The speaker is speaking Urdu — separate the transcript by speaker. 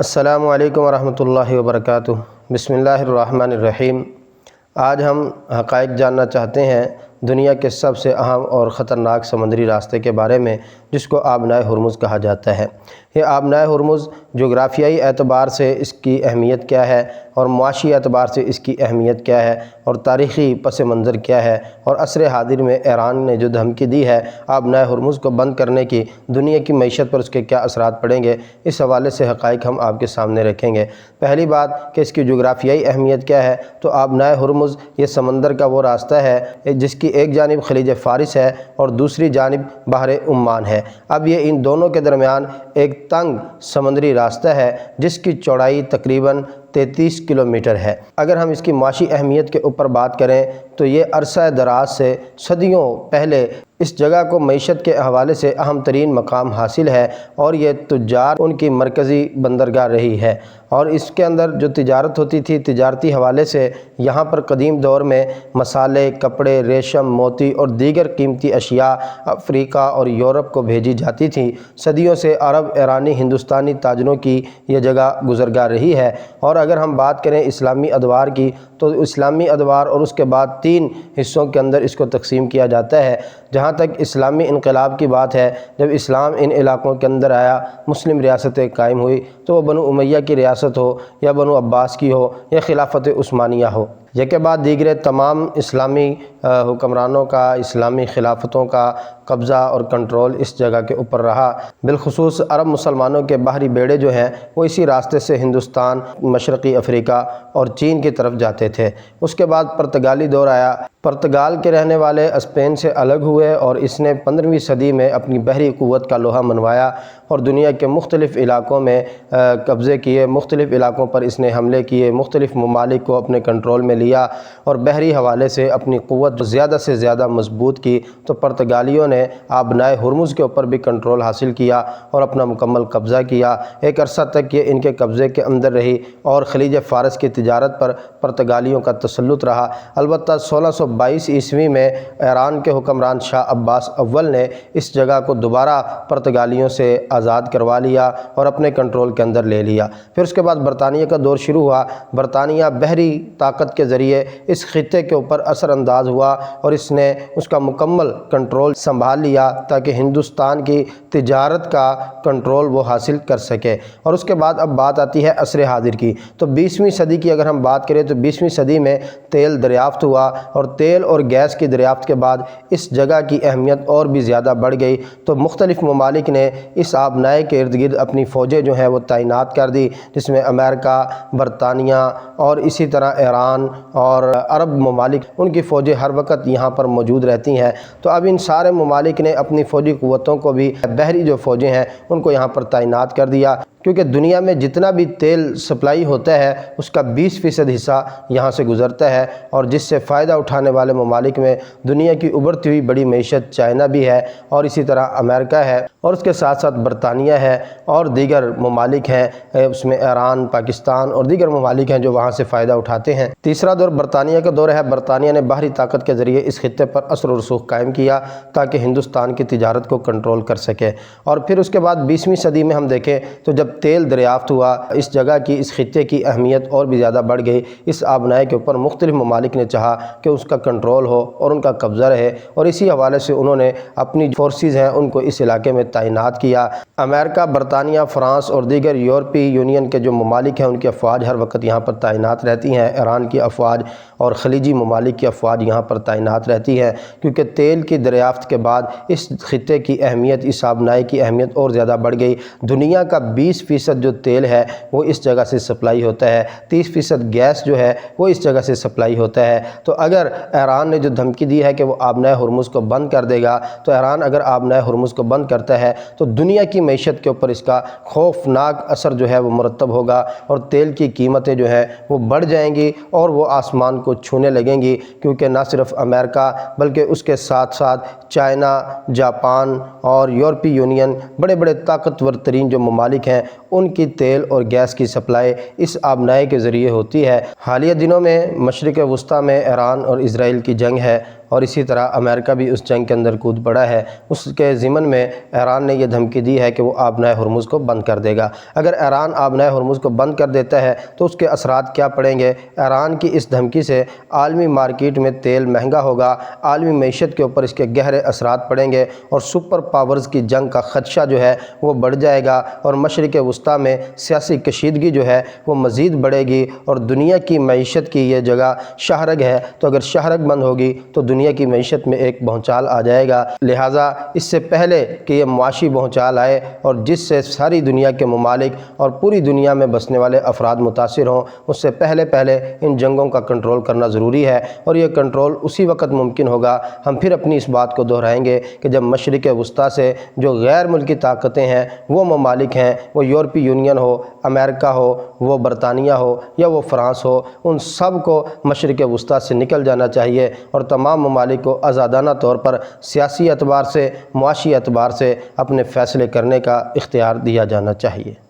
Speaker 1: السلام علیکم ورحمۃ اللہ وبرکاتہ۔ بسم اللہ الرحمن الرحیم۔ آج ہم حقائق جاننا چاہتے ہیں دنیا کے سب سے اہم اور خطرناک سمندری راستے کے بارے میں، جس کو آبنائے ہرمز کہا جاتا ہے۔ یہ آبنائے ہرمز جغرافیائی اعتبار سے اس کی اہمیت کیا ہے، اور معاشی اعتبار سے اس کی اہمیت کیا ہے، اور تاریخی پس منظر کیا ہے، اور عصر حاضر میں ایران نے جو دھمکی دی ہے آبنائے ہرمز کو بند کرنے کی، دنیا کی معیشت پر اس کے کیا اثرات پڑیں گے، اس حوالے سے حقائق ہم آپ کے سامنے رکھیں گے۔ پہلی بات کہ اس کی جغرافیائی اہمیت کیا ہے، تو آبنائے ہرمز یہ سمندر کا وہ راستہ ہے جس کی ایک جانب خلیج فارس ہے اور دوسری جانب بحر عمان ہے۔ اب یہ ان دونوں کے درمیان ایک تنگ سمندری راستہ ہے جس کی چوڑائی تقریباً 33 کلومیٹر ہے۔ اگر ہم اس کی معاشی اہمیت کے اوپر بات کریں تو یہ عرصہ دراز سے صدیوں پہلے اس جگہ کو معیشت کے حوالے سے اہم ترین مقام حاصل ہے، اور یہ تجار ان کی مرکزی بندرگاہ رہی ہے، اور اس کے اندر جو تجارت ہوتی تھی، تجارتی حوالے سے یہاں پر قدیم دور میں مسالے، کپڑے، ریشم، موتی اور دیگر قیمتی اشیاء افریقہ اور یورپ کو بھیجی جاتی تھیں۔ صدیوں سے عرب، ایرانی، ہندوستانی تاجروں کی یہ جگہ گزرگاہ رہی ہے۔ اور اگر ہم بات کریں اسلامی ادوار کی، تو اسلامی ادوار اور اس کے بعد 3 حصوں کے اندر اس کو تقسیم کیا جاتا ہے۔ جہاں تک اسلامی انقلاب کی بات ہے، جب اسلام ان علاقوں کے اندر آیا، مسلم ریاستیں قائم ہوئی، تو وہ بنو امیہ کی ریاست ہو یا بنو عباس کی ہو یا خلافت عثمانیہ ہو، یہ کے بعد دیگر تمام اسلامی حکمرانوں کا، اسلامی خلافتوں کا قبضہ اور کنٹرول اس جگہ کے اوپر رہا۔ بالخصوص عرب مسلمانوں کے باہری بیڑے جو ہیں وہ اسی راستے سے ہندوستان، مشرقی افریقہ اور چین کی طرف جاتے تھے۔ اس کے بعد پرتگالی دور آیا۔ پرتگال کے رہنے والے اسپین سے الگ ہوئے، اور اس نے 15ویں صدی میں اپنی بحری قوت کا لوہا منوایا اور دنیا کے مختلف علاقوں میں قبضے کیے، مختلف علاقوں پر اس نے حملے کیے، مختلف ممالک کو اپنے کنٹرول میں لیا اور بحری حوالے سے اپنی قوت زیادہ سے زیادہ مضبوط کی۔ تو پرتگالیوں نے آبنائے ہرمز کے اوپر بھی کنٹرول حاصل کیا اور اپنا مکمل قبضہ کیا۔ ایک عرصہ تک یہ ان کے قبضے کے اندر رہی، اور خلیج فارس کی تجارت پر پرتگالیوں کا تسلط رہا۔ البتہ 1622 عیسوی میں ایران کے حکمران شاہ عباس اول نے اس جگہ کو دوبارہ پرتگالیوں سے آزاد کروا لیا اور اپنے کنٹرول کے اندر لے لیا۔ پھر اس کے بعد برطانیہ کا دور شروع ہوا۔ برطانیہ بحری طاقت کے ذریعے اس خطے کے اوپر اثر انداز ہوا، اور اس نے اس کا مکمل کنٹرول سنبھال لیا تاکہ ہندوستان کی تجارت کا کنٹرول وہ حاصل کر سکے۔ اور اس کے بعد اب بات آتی ہے عصر حاضر کی۔ تو 20ویں صدی کی اگر ہم بات کریں تو 20ویں صدی میں تیل دریافت ہوا، اور تیل اور گیس کی دریافت کے بعد اس جگہ کی اہمیت اور بھی زیادہ بڑھ گئی۔ تو مختلف ممالک نے اس آبنائے کے ارد گرد اپنی فوجیں جو ہیں وہ تعینات کر دی، جس میں امریکہ، برطانیہ اور اسی طرح ایران اور عرب ممالک، ان کی فوجیں ہر وقت یہاں پر موجود رہتی ہیں۔ تو اب ان سارے ممالک نے اپنی فوجی قوتوں کو بھی، بحری جو فوجیں ہیں ان کو یہاں پر تعینات کر دیا، کیونکہ دنیا میں جتنا بھی تیل سپلائی ہوتا ہے اس کا 20% حصہ یہاں سے گزرتا ہے، اور جس سے فائدہ اٹھانے والے ممالک میں دنیا کی ابھرتی ہوئی بڑی معیشت چائنا بھی ہے، اور اسی طرح امریکہ ہے، اور اس کے ساتھ ساتھ برطانیہ ہے، اور دیگر ممالک ہیں، اس میں ایران، پاکستان اور دیگر ممالک ہیں جو وہاں سے فائدہ اٹھاتے ہیں۔ تیسرا دور برطانیہ کا دور ہے۔ برطانیہ نے باہری طاقت کے ذریعے اس خطے پر اثر و رسوخ قائم کیا تاکہ ہندوستان کی تجارت کو کنٹرول کر سکے۔ اور پھر اس کے بعد 20ویں صدی میں ہم دیکھیں تو جب تیل دریافت ہوا، اس جگہ کی، اس خطے کی اہمیت اور بھی زیادہ بڑھ گئی۔ اس آبنائے کے اوپر مختلف ممالک نے چاہا کہ اس کا کنٹرول ہو اور ان کا قبضہ رہے، اور اسی حوالے سے انہوں نے اپنی فورسز ہیں ان کو اس علاقے میں تعینات کیا۔ امریکہ، برطانیہ، فرانس اور دیگر یورپی یونین کے جو ممالک ہیں ان کی افواج ہر وقت یہاں پر تعینات رہتی ہیں۔ ایران کی افواج اور خلیجی ممالک کی افواج یہاں پر تعینات رہتی ہیں، کیونکہ تیل کی دریافت کے بعد اس خطے کی اہمیت، اس آبنائے کی اہمیت اور زیادہ بڑھ گئی۔ دنیا کا 20% جو تیل ہے وہ اس جگہ سے سپلائی ہوتا ہے، 30% گیس جو ہے وہ اس جگہ سے سپلائی ہوتا ہے۔ تو اگر ایران نے جو دھمکی دی ہے کہ وہ آبنائے ہرمز کو بند کر دے گا، تو ایران اگر آبنائے ہرمز کو بند کرتا ہے تو دنیا کی معیشت کے اوپر اس کا خوفناک اثر جو ہے وہ مرتب ہوگا، اور تیل کی قیمتیں جو ہیں وہ بڑھ جائیں گی اور وہ آسمان کو چھونے لگیں گی، کیونکہ نہ صرف امریکہ بلکہ اس کے ساتھ ساتھ چائنا، جاپان اور یورپی یونین، بڑے بڑے طاقتور ترین جو ممالک ہیں، ان کی تیل اور گیس کی سپلائی اس آبنائے کے ذریعے ہوتی ہے۔ حالیہ دنوں میں مشرق وسطیٰ میں ایران اور اسرائیل کی جنگ ہے، اور اسی طرح امریکہ بھی اس جنگ کے اندر کود پڑا ہے، اس کے ضمن میں ایران نے یہ دھمکی دی ہے کہ وہ آبنائے ہرمز کو بند کر دے گا۔ اگر ایران آبنائے ہرمز کو بند کر دیتا ہے تو اس کے اثرات کیا پڑیں گے؟ ایران کی اس دھمکی سے عالمی مارکیٹ میں تیل مہنگا ہوگا، عالمی معیشت کے اوپر اس کے گہرے اثرات پڑیں گے، اور سپر پاورز کی جنگ کا خدشہ جو ہے وہ بڑھ جائے گا، اور مشرق وسطیٰ میں سیاسی کشیدگی جو ہے وہ مزید بڑھے گی، اور دنیا کی معیشت کی یہ جگہ شاہرگ ہے، تو اگر شاہرگ بند ہوگی تو دنیا کی معیشت میں ایک بھونچال آ جائے گا۔ لہٰذا اس سے پہلے کہ یہ معاشی بھونچال آئے اور جس سے ساری دنیا کے ممالک اور پوری دنیا میں بسنے والے افراد متاثر ہوں، اس سے پہلے ان جنگوں کا کنٹرول کرنا ضروری ہے، اور یہ کنٹرول اسی وقت ممکن ہوگا، ہم پھر اپنی اس بات کو دہرائیں گے کہ جب مشرق وسطیٰ سے جو غیر ملکی طاقتیں ہیں، وہ ممالک ہیں، وہ یورپی یونین ہو، امریکہ ہو، وہ برطانیہ ہو یا وہ فرانس ہو، ان سب کو مشرق وسطیٰ سے نکل جانا چاہیے، اور تمام ممالک کو آزادانہ طور پر سیاسی اعتبار سے، معاشی اعتبار سے اپنے فیصلے کرنے کا اختیار دیا جانا چاہیے۔